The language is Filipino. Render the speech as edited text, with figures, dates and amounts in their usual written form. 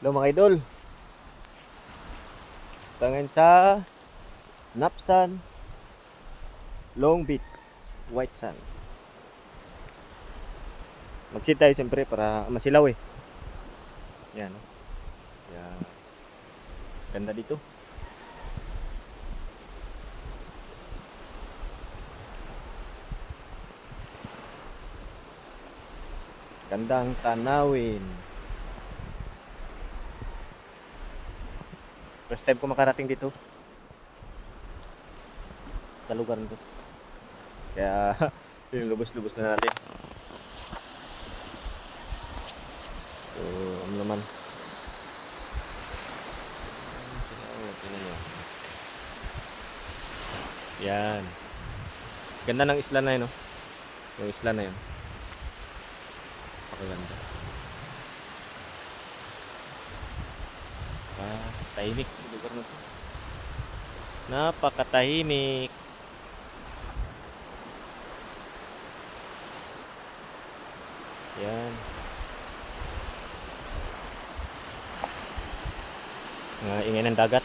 Hello mga idol. Tangan sa Napsan, Long Beach, White Sand. Mag-sit tayo siyempre para masilaw eh. Yan. Yan. Ganda dito. Gandang tanawin. First time ko makarating dito sa lugar nito. Kaya lubos-lubos na natin. So, ano naman. Yan. Ganda ng isla na yun, no? Yung isla na yun. Pakaganda. Tahimik yung lugar na to. Napakatahimik. Yan. Ingay ng dagat.